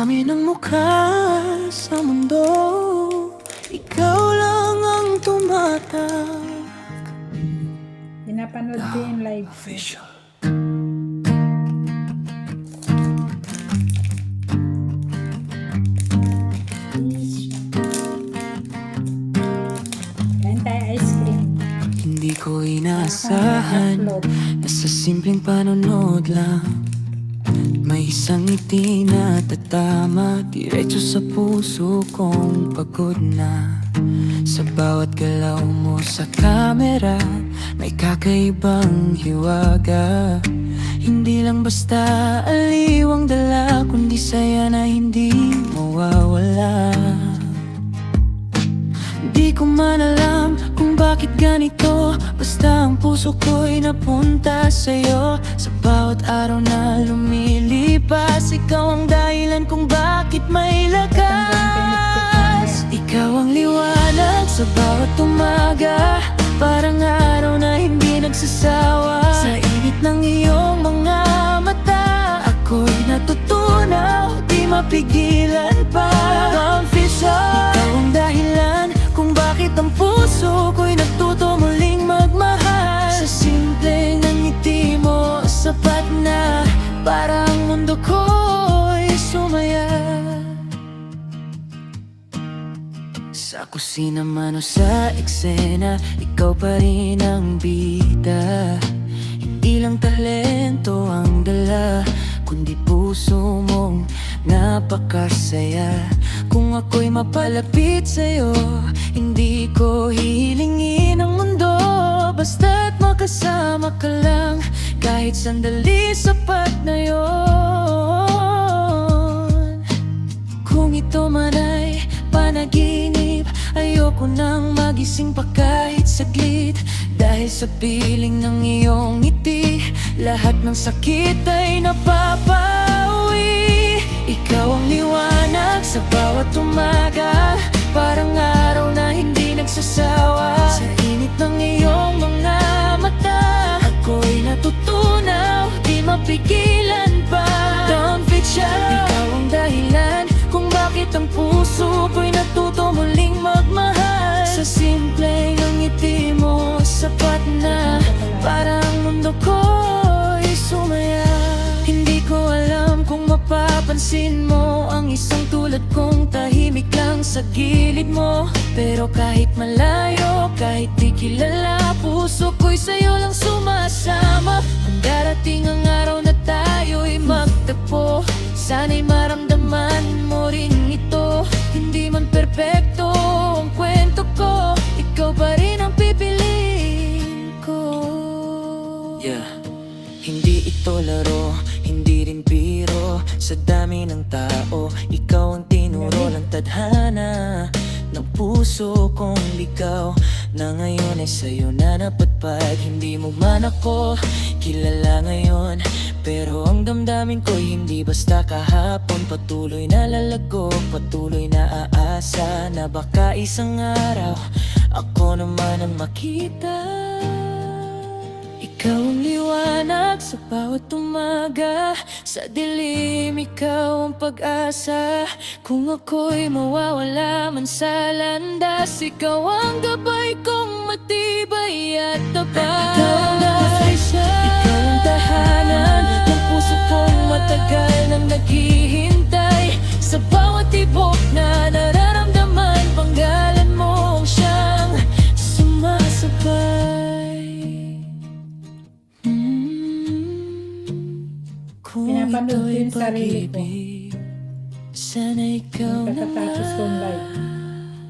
dami ng mukha sa mundo, ikaw lang ang tumatak. Pinapanood ko yung live. Official. Kain tayo ice cream. Hindi ko inaasahan na sa simpleng panonood lang may isang ngiti na tatama diretso sa puso kong pagod na. Sa bawat galaw mo sa camera may kakaibang hiwaga. Hindi lang basta aliw ang dala, kundi saya na hindi mawawala. Di ko man alam kung bakit ganito, basta ang puso ko'y napunta sa'yo. Sa bawat araw na lumilipas, ikaw ang dahilan kung bakit may lakas. Ikaw ang liwanag sa bawat umaga, parang araw na hindi nagsasawa. Sa init ng iyong mga mata, ako'y natutunaw, di mapigilan pa. Confession, ikaw ang dahilan kung bakit ang puso ko'y natuto muling magmahal. Sa simpleng ng ngiti mo, sapat na para ang mundo ko'y sumaya. Sa kusina man o sa eksena, ikaw pa rin ang bida. Hindi lang talento ang dala, kundi puso mong napakasaya. Kung ako'y mapalapit sa'yo, hindi ko hihilingin ang mundo, basta't makasama ka lang, kahit sandali sapat na yon. Kung ito man ay panaginip, ayoko nang magising pa kahit saglit. Dahil sa piling ng iyong ngiti, lahat ng sakit ay napapawi. Ikaw ang liwanag sa bawat umaga, parang araw na hindi nagsasawa. Sa init ng iyong mga mata, ako'y natutunaw, di mapigilan pa. Don't be shy, ikaw ang dahilan kung bakit ang puso ko'y natuto muling magmahal. Sa simpleng ang ngiti mo, sapat na para ang mundo ko'y sumaya. Hindi ko alam kung mapapansin mo ang isang tulad kong tahimik lang sa gilid mo. Pero kahit malayo, kahit di kilala, puso ko'y sa'yo lang sumasama. Kung darating ang araw na tayo'y magtagpo, sana'y maramdaman mo rin ito. Hindi man perpekto ang kwento ko, ikaw pa rin ang pipiliin ko. Yeah. Hindi ito laro, hindi rin biro. Sa dami ng tao, ikaw ang tinuro ng tadhana ng puso kong ligaw, na ngayon ay sa'yo na napatpag. Hindi mo man ako kilala ngayon, pero ang damdamin ko'y hindi basta kahapon. Patuloy na lalago, patuloy na aasa na baka isang araw ako naman ang makita. Ikaw ang liwanag sa bawat umaga, sa dilim ikaw ang pag-asa. Kung ako'y mawawala man sa landas, ikaw ang gabay kong matibay at tapat. Ikaw ang tahanan ng puso kong matagal nang naghihintay. Sa bawat tibok na nararamdaman, panggalan mo ang siyang sumasabay. Pinapanood ko yung sarili ko. Sana ikaw Pagkatapos kong live.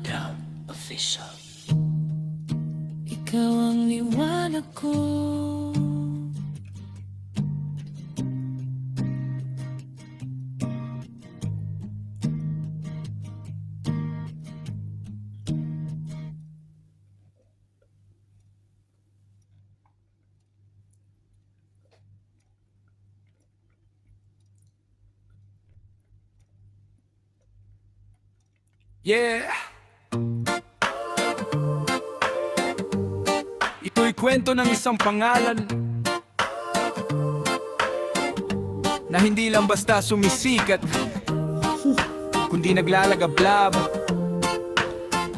Down Official. Ikaw ang liwanag ko. Yeah! Ito'y kwento ng isang pangalan na hindi lang basta sumisikat, kundi naglalagablab.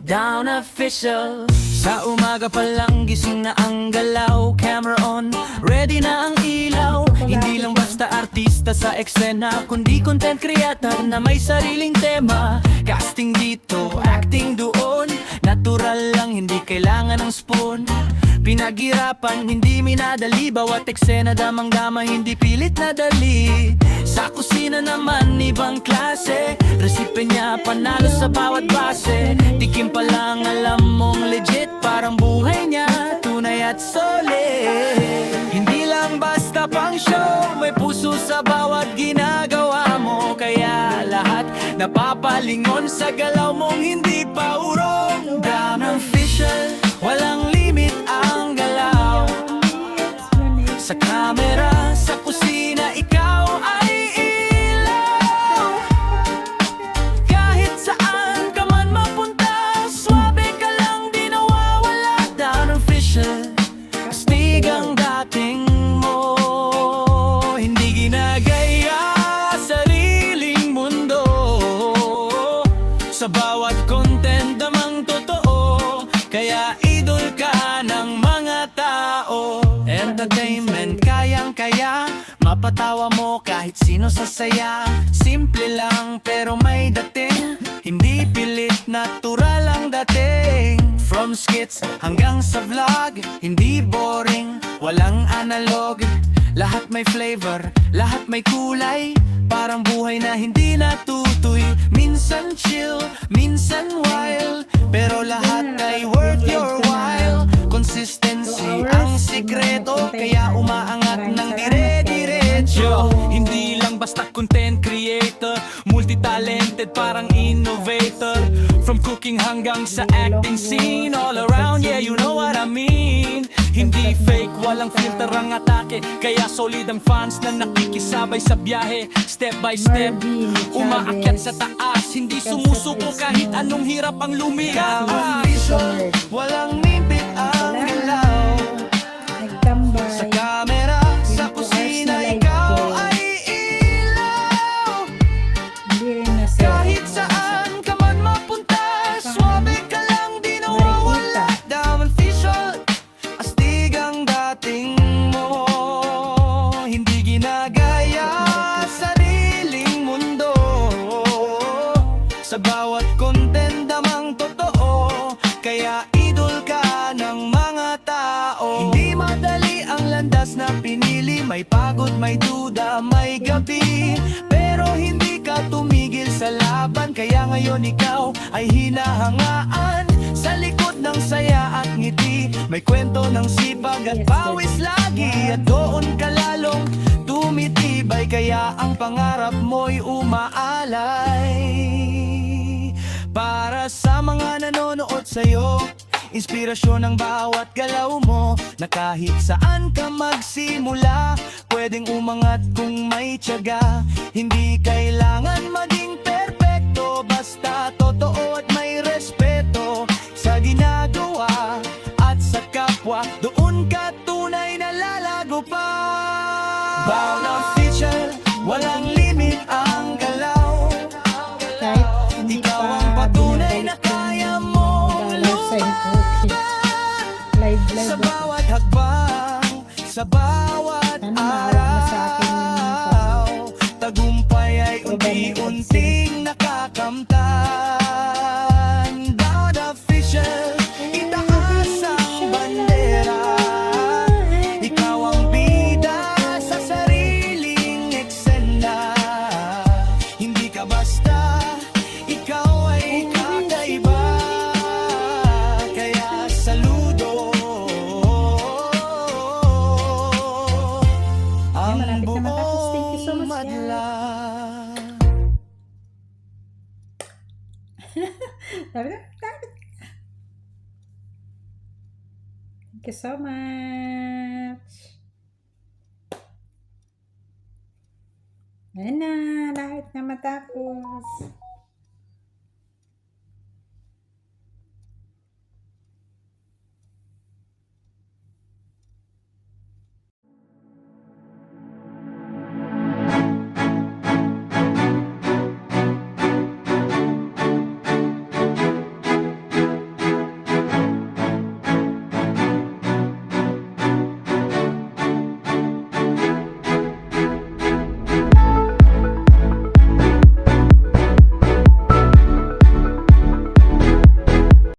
Down official. Sa umaga pa lang gising na ang galaw. Camera on, ready na ang ilaw. Hindi lang basta artista sa eksena, kundi content creator na may sariling tema. Casting dito, acting doon, natural lang, hindi kailangan ng spoon. Pinaghirapan, hindi minadali, bawat eksena damang-dama, hindi pilit na dali. Sa kusina naman, ibang klase, resipe niya panalo sa bawat base. Tikim pa lang, alam mong legit, parang buhay niya, tunay at solid. Hindi lang basta pang show, may puso sa bawat ginagawa mo. Kaya lahat napapalingon sa galaw mong hindi pa urong. Down official, walang limit ang galaw. Sa camera, sa kusina, ikaw ay ilaw. Kahit saan ka man mapunta, swabe ka lang, di nawawala. Down official, astig ang dating mo. Hindi ginagaya sariling mundo. Sa bawat content damang totoo, kaya idol ka ng mga tao. Entertainment, kayang-kaya, mapatawa mo kahit sino sasaya. Simple lang pero may dating, hindi pilit, natural ang dating. From skits hanggang sa vlog, hindi boring, walang analog. Lahat may flavor, lahat may kulay, parang buhay na hindi natutuy. Minsan chill, minsan wild, pero lahat ay worth your while. Consistency ang sikreto, kaya umaangat ng dire-diretso. Hindi lang basta content creator, multi-talented parang innovator. From cooking hanggang sa acting scene, all around, yeah, you know what I mean. Hindi fake, walang filter ang atake, kaya solid ang fans na nakikisabay sa biyahe. Step by step, umaakyat sa taas, hindi sumusuko kahit anong hirap ang lumikas. Walang nipit ang galaw. Nagtambay. Sa camera, sa kusina, ikaw ay ilaw. Hindi rin na-set. Kahit saan ka man mapunta, swabe ka lang, di nawawala. Down official, astig ang dating mo. Hindi ginagaya sariling mundo. Sa bawat content damang totoo, kaya idol ka ng mga tao. Hindi madali ang landas na pinili, may pagod, may duda, may gabi. Pero hindi ka tumigil sa laban, kaya ngayon ikaw ay hinahangaan. Sa likod ng saya at ngiti, may kwento ng sipag at pawis lagi. At doon ka lalong tumitibay, kaya ang pangarap mo'y umaalay. Para sa mga nanonood sa'yo, inspirasyon ang bawat galaw mo. Na kahit saan ka magsimula, pwedeng umangat kung may tiyaga. Hindi kailangan maging perpekto, basta totoo at may respeto. Sa ginagawa at sa kapwa, doon ka tunay na lalago pa. Bound official, walang limit ang galaw. Kahit hindi Ikaw pa ang patunay na binabalik kaya yung mo dollar sign. Okay. Live, sa live. bawat hakbang, sa bawat Sana maalala sa akin yung araw. Tagumpay ay unti-unting nakakamtan. Down official, itaas ang bandera. Ikaw ang bida sa sariling eksena. Hindi ka basta, ikaw ay kakaiba. Kaya saludo ang malapit na matapos. Thank you so buong much, guys. madla. Thank you so much. Ayan na, lahat na matapos.